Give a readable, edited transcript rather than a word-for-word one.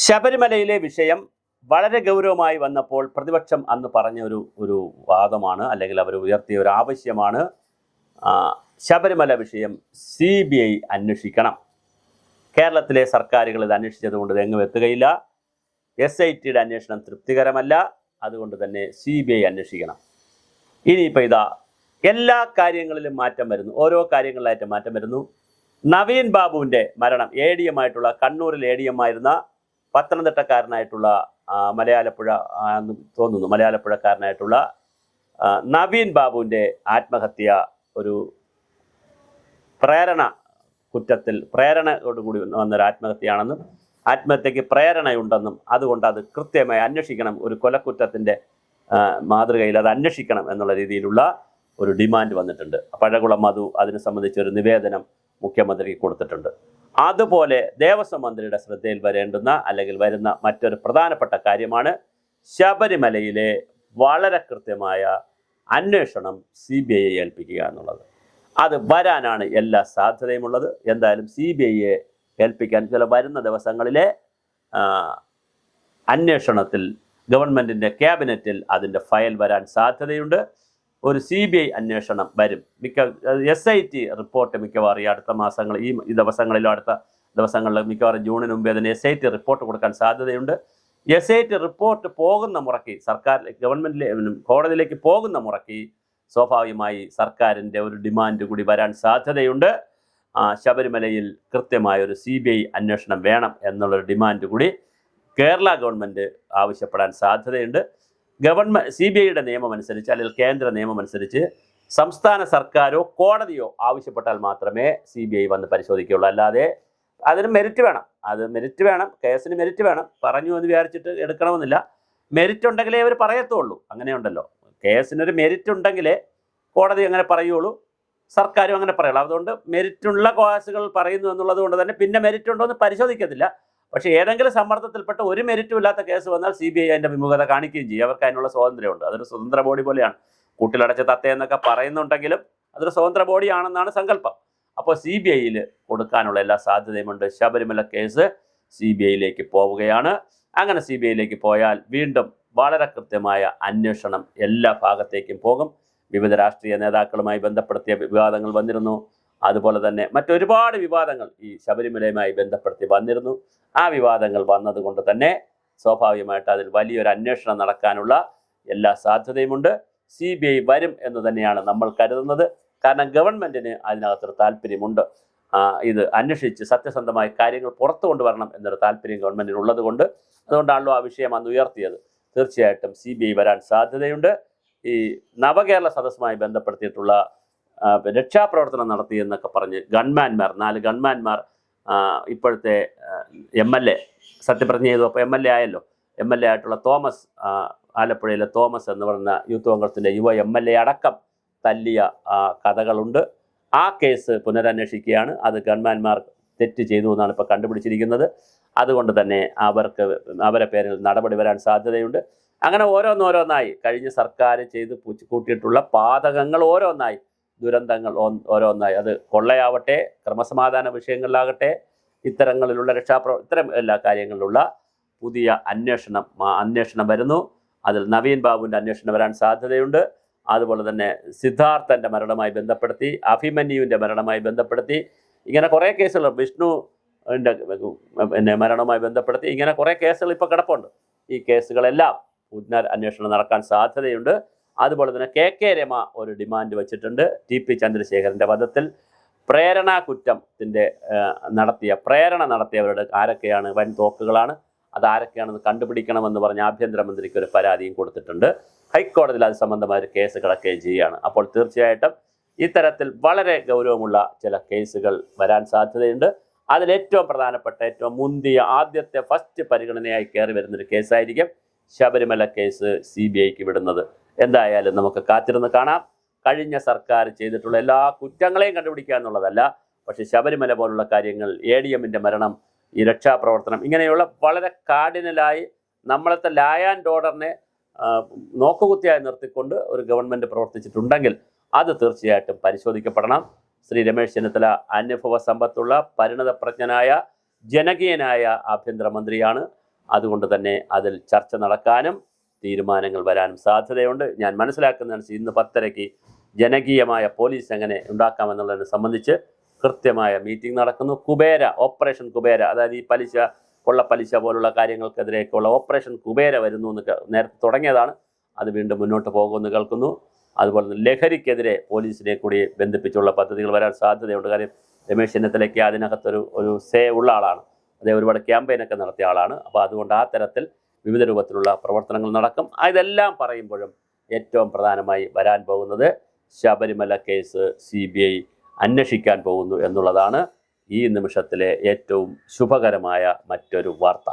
ശബരിമലയിലെ വിഷയം വളരെ ഗൗരവമായി വന്നപ്പോൾ പ്രതിപക്ഷം അന്ന് പറഞ്ഞ ഒരു വാദമാണ്, അല്ലെങ്കിൽ അവർ ഉയർത്തിയ ഒരു ആവശ്യമാണ്, ശബരിമല വിഷയം CBI അന്വേഷിക്കണം. കേരളത്തിലെ സർക്കാരുകൾ ഇത് അന്വേഷിച്ചതുകൊണ്ട് എങ്ങും എത്തുകയില്ല. SITയുടെ അന്വേഷണം തൃപ്തികരമല്ല, അതുകൊണ്ട് തന്നെ CBI അന്വേഷിക്കണം. ഇനിയിപ്പോൾ ഇതാ എല്ലാ കാര്യങ്ങളിലും മാറ്റം വരുന്നു, ഓരോ കാര്യങ്ങളിലായിട്ട് മാറ്റം വരുന്നു. നവീൻ ബാബുവിൻ്റെ മരണം, ADM ആയിട്ടുള്ള, കണ്ണൂരിൽ ADM ആയിരുന്ന പത്തനംതിട്ടക്കാരനായിട്ടുള്ള മലയാലപ്പുഴ തോന്നുന്നു മലയാലപ്പുഴക്കാരനായിട്ടുള്ള നവീൻ ബാബുവിൻ്റെ ആത്മഹത്യ ഒരു പ്രേരണയോടുകൂടി വന്നൊരു ആത്മഹത്യയാണെന്നും ആത്മഹത്യക്ക് പ്രേരണയുണ്ടെന്നും അതുകൊണ്ട് അത് കൃത്യമായി അന്വേഷിക്കണം, ഒരു കൊലക്കുറ്റത്തിൻ്റെ മാതൃകയിൽ അത് അന്വേഷിക്കണം എന്നുള്ള രീതിയിലുള്ള ഒരു ഡിമാൻഡ് വന്നിട്ടുണ്ട്. പഴകുളം മധു അതിനെ സംബന്ധിച്ചൊരു നിവേദനം മുഖ്യമന്ത്രിക്ക് കൊടുത്തിട്ടുണ്ട്. അതുപോലെ ദേവസ്വം മന്ത്രിയുടെ ശ്രദ്ധയിൽ വരേണ്ടുന്ന അല്ലെങ്കിൽ വരുന്ന മറ്റൊരു പ്രധാനപ്പെട്ട കാര്യമാണ് ശബരിമലയിലെ വളരെ കൃത്യമായ അന്വേഷണം CBIയെ ഏൽപ്പിക്കുക എന്നുള്ളത്. അത് വരാനാണ് എല്ലാ സാധ്യതയുമുള്ളത്. എന്തായാലും CBIയെ ഏൽപ്പിക്കാൻ ചില വരുന്ന ദിവസങ്ങളിലെ അന്വേഷണത്തിൽ ഗവൺമെൻറ്റിൻ്റെ ക്യാബിനറ്റിൽ അതിൻ്റെ ഫയൽ വരാൻ സാധ്യതയുണ്ട്. ഒരു CBI അന്വേഷണം വരും. SIT റിപ്പോർട്ട് മിക്കവാറും ഈ അടുത്ത മാസങ്ങൾ ഈ ദിവസങ്ങളിലോ അടുത്ത ദിവസങ്ങളിലും മിക്കവാറും ജൂണിന് മുമ്പേ അതിന് SIT റിപ്പോർട്ട് കൊടുക്കാൻ സാധ്യതയുണ്ട്. SIT റിപ്പോർട്ട് പോകുന്ന മുറയ്ക്ക് ഗവൺമെൻറ്റിലെ കോടതിയിലേക്ക് പോകുന്ന മുറയ്ക്ക് സ്വാഭാവികമായി സർക്കാരിൻ്റെ ഒരു ഡിമാൻഡ് കൂടി വരാൻ സാധ്യതയുണ്ട്. ശബരിമലയിൽ കൃത്യമായ ഒരു CBI അന്വേഷണം വേണം എന്നുള്ളൊരു ഡിമാൻഡ് കൂടി കേരള ഗവൺമെൻറ് ആവശ്യപ്പെടാൻ സാധ്യതയുണ്ട്. CBIയുടെ നിയമം അനുസരിച്ച് അല്ലെങ്കിൽ കേന്ദ്ര നിയമം അനുസരിച്ച് സംസ്ഥാന സർക്കാരോ കോടതിയോ ആവശ്യപ്പെട്ടാൽ മാത്രമേ CBI വന്ന് പരിശോധിക്കുകയുള്ളൂ. അല്ലാതെ അതിന് മെരിറ്റ് വേണം, കേസിന് മെരിറ്റ് വേണം. പറഞ്ഞു എന്ന് വിചാരിച്ചിട്ട് എടുക്കണമെന്നില്ല. മെരിറ്റ് ഉണ്ടെങ്കിലേ അവർ പറയത്തുള്ളൂ. അങ്ങനെയുണ്ടല്ലോ, കേസിനൊരു മെരിറ്റ് ഉണ്ടെങ്കിലേ കോടതി അങ്ങനെ പറയുള്ളൂ, സർക്കാരും അങ്ങനെ പറയുള്ളൂ. അതുകൊണ്ട് മെരിറ്റുള്ള കേസുകൾ പറയുന്നു എന്നുള്ളത് കൊണ്ട് തന്നെ പിന്നെ മെരിറ്റ് ഉണ്ടോ എന്ന് പരിശോധിക്കത്തില്ല. പക്ഷേ ഏതെങ്കിലും സമ്മർദ്ദത്തിൽപ്പെട്ട ഒരു മെരിറ്റും ഇല്ലാത്ത കേസ് വന്നാൽ CBI അതിൻ്റെ വിമുഖത കാണിക്കുകയും ചെയ്യും. അവർക്ക് അതിനുള്ള സ്വാതന്ത്ര്യമുണ്ട്. അതൊരു സ്വതന്ത്ര ബോഡി പോലെയാണ്. കൂട്ടിലടച്ച തത്തയെന്നൊക്കെ പറയുന്നുണ്ടെങ്കിലും അതൊരു സ്വതന്ത്ര ബോഡിയാണെന്നാണ് സങ്കല്പം. അപ്പോൾ CBIയിൽ കൊടുക്കാനുള്ള എല്ലാ സാധ്യതയുമുണ്ട്. ശബരിമല കേസ് CBIയിലേക്ക് പോവുകയാണ്. അങ്ങനെ CBIയിലേക്ക് പോയാൽ വീണ്ടും വളരെ കൃത്യമായ അന്വേഷണം എല്ലാ ഭാഗത്തേക്കും പോകും. വിവിധ രാഷ്ട്രീയ നേതാക്കളുമായി ബന്ധപ്പെടുത്തിയ വിവാദങ്ങൾ വന്നിരുന്നു. അതുപോലെ തന്നെ മറ്റൊരുപാട് വിവാദങ്ങൾ ഈ ശബരിമലയുമായി ബന്ധപ്പെടുത്തി വന്നിരുന്നു. ആ വിവാദങ്ങൾ വന്നതുകൊണ്ട് തന്നെ സ്വാഭാവികമായിട്ട് അതിൽ വലിയൊരു അന്വേഷണം നടക്കാനുള്ള എല്ലാ സാധ്യതയുമുണ്ട്. CBI വരും എന്ന് തന്നെയാണ് നമ്മൾ കരുതുന്നത്. കാരണം ഗവൺമെൻറ്റിന് അതിനകത്തൊരു താല്പര്യമുണ്ട്. ഇത് അന്വേഷിച്ച് സത്യസന്ധമായ കാര്യങ്ങൾ പുറത്തു കൊണ്ടുവരണം എന്നൊരു താല്പര്യം ഗവൺമെൻറ്റിനുള്ളത് കൊണ്ട്, അതുകൊണ്ടാണല്ലോ ആ വിഷയം അന്ന് ഉയർത്തിയത്. തീർച്ചയായിട്ടും CBI വരാൻ സാധ്യതയുണ്ട്. ഈ നവകേരള സദസ്സുമായി ബന്ധപ്പെടുത്തിയിട്ടുള്ള രക്ഷാപ്രവർത്തനം നടത്തിയെന്നൊക്കെ പറഞ്ഞ് 4 ഗൺമാന്മാർ ഇപ്പോഴത്തെ MLA സത്യപ്രതിജ്ഞ ചെയ്തു. അപ്പോൾ MLA ആയല്ലോ. MLA ആയിട്ടുള്ള തോമസ്, ആലപ്പുഴയിലെ തോമസ് എന്ന് പറയുന്ന യൂത്ത് കോൺഗ്രസിൻ്റെ യുവ MLA അടക്കം തല്ലിയ കഥകളുണ്ട്. ആ കേസ് പുനരന്വേഷിക്കുകയാണ്. അത് ഗൺമാന്മാർ തെറ്റ് ചെയ്തു എന്നാണ് ഇപ്പോൾ കണ്ടുപിടിച്ചിരിക്കുന്നത്. അതുകൊണ്ട് തന്നെ അവരെ പേരിൽ നടപടി വരാൻ സാധ്യതയുണ്ട്. അങ്ങനെ ഓരോന്നോരോന്നായി കഴിഞ്ഞ സർക്കാർ ചെയ്ത് കൂട്ടിയിട്ടുള്ള പാതകങ്ങൾ ഓരോന്നായി, ദുരന്തങ്ങൾ ഓരോന്നായി, അത് കൊള്ളയാവട്ടെ, ക്രമസമാധാന വിഷയങ്ങളിലാകട്ടെ, ഇത്തരങ്ങളിലുള്ള ഇത്തരം എല്ലാ കാര്യങ്ങളിലുള്ള പുതിയ അന്വേഷണം വരുന്നു. അതിൽ നവീൻ ബാബുവിൻ്റെ അന്വേഷണം വരാൻ സാധ്യതയുണ്ട്. അതുപോലെ തന്നെ സിദ്ധാർത്ഥൻ്റെ മരണവുമായി ബന്ധപ്പെടുത്തി, അഭിമന്യുവിൻ്റെ മരണവുമായി ബന്ധപ്പെടുത്തി, ഇങ്ങനെ കുറേ കേസുകൾ, വിഷ്ണുവിൻ്റെ മരണവുമായി ബന്ധപ്പെടുത്തി ഇങ്ങനെ കുറേ കേസുകൾ ഇപ്പോൾ കിടപ്പുണ്ട്. ഈ കേസുകളെല്ലാം അന്വേഷണം നടക്കാൻ സാധ്യതയുണ്ട്. അതുപോലെ തന്നെ KK രമ ഒരു ഡിമാൻഡ് വെച്ചിട്ടുണ്ട്. TP ചന്ദ്രശേഖരൻ്റെ വധത്തിൽ പ്രേരണ നടത്തിയവരുടെ ആരൊക്കെയാണ്, വൻ തോക്കുകളാണ്, അതാരൊക്കെയാണെന്ന് കണ്ടുപിടിക്കണമെന്ന് പറഞ്ഞ് ആഭ്യന്തരമന്ത്രിക്ക് ഒരു പരാതിയും കൊടുത്തിട്ടുണ്ട്. ഹൈക്കോടതിയിൽ അത് സംബന്ധമായ ഒരു കേസ് കിടക്കുകയും ചെയ്യുകയാണ്. അപ്പോൾ തീർച്ചയായിട്ടും ഇത്തരത്തിൽ വളരെ ഗൗരവമുള്ള ചില കേസുകൾ വരാൻ സാധ്യതയുണ്ട്. അതിലേറ്റവും പ്രധാനപ്പെട്ട, ഏറ്റവും മുന്തിയ, ആദ്യത്തെ ഫസ്റ്റ് പരിഗണനയായി കയറി വരുന്നൊരു കേസായിരിക്കും ശബരിമല കേസ് CBIക്ക് വിടുന്നത്. എന്തായാലും നമുക്ക് കാത്തിരുന്ന് കാണാം. കഴിഞ്ഞ സർക്കാർ ചെയ്തിട്ടുള്ള എല്ലാ കുറ്റങ്ങളെയും കണ്ടുപിടിക്കുക എന്നുള്ളതല്ല, പക്ഷേ ശബരിമല പോലുള്ള കാര്യങ്ങൾ, ADMൻ്റെ മരണം, ഈ രക്ഷാപ്രവർത്തനം, ഇങ്ങനെയുള്ള വളരെ കാർഡിനലായി നമ്മളത്തെ ലാ ആൻഡ് ഓർഡറിനെ നോക്കുകുത്തിയായി നിർത്തിക്കൊണ്ട് ഒരു ഗവൺമെൻറ് പ്രവർത്തിച്ചിട്ടുണ്ടെങ്കിൽ അത് തീർച്ചയായിട്ടും പരിശോധിക്കപ്പെടണം. ശ്രീ രമേശ് ചെന്നിത്തല അനുഭവ സമ്പത്തുള്ള പരിണതപ്രജ്ഞനായ ജനകീയനായ ആഭ്യന്തരമന്ത്രിയാണ്. അതുകൊണ്ട് തന്നെ അതിൽ ചർച്ച നടക്കാനും തീരുമാനങ്ങൾ വരാനും സാധ്യതയുണ്ട്. ഞാൻ മനസ്സിലാക്കുന്നതനുസരിച്ച് ഇന്ന് 10:30 ജനകീയമായ പോലീസ് എങ്ങനെ ഉണ്ടാക്കാമെന്നുള്ളതിനെ സംബന്ധിച്ച് കൃത്യമായ മീറ്റിംഗ് നടക്കുന്നു. ഓപ്പറേഷൻ കുബേര, അതായത് ഈ കൊള്ളപ്പലിശ പോലുള്ള കാര്യങ്ങൾക്കെതിരെയൊക്കെയുള്ള ഓപ്പറേഷൻ കുബേര വരുന്നു എന്ന് നേരത്തെ തുടങ്ങിയതാണ്. അത് വീണ്ടും മുന്നോട്ട് പോകുമെന്ന് കേൾക്കുന്നു. അതുപോലെ തന്നെ ലഹരിക്കെതിരെ പോലീസിനെ കൂടി ബന്ധിപ്പിച്ചുള്ള പദ്ധതികൾ വരാൻ സാധ്യതയുണ്ട്. കാര്യം രമേശ് ചെന്നിത്തലയ്ക്ക് അതിനകത്തൊരു സേ ഉള്ള ആളാണ്. അദ്ദേഹം ഒരുപാട് ക്യാമ്പയിനൊക്കെ നടത്തിയ ആളാണ്. അപ്പോൾ അതുകൊണ്ട് ആ തരത്തിൽ വിവിധ രൂപത്തിലുള്ള പ്രവർത്തനങ്ങൾ നടക്കും. ഇതെല്ലാം പറയുമ്പോഴും ഏറ്റവും പ്രധാനമായി വരാൻ പോകുന്നത് ശബരിമല കേസ് CBI അന്വേഷിക്കാൻ പോകുന്നു എന്നുള്ളതാണ് ഈ നിമിഷത്തിലെ ഏറ്റവും ശുഭകരമായ മറ്റൊരു വാർത്ത.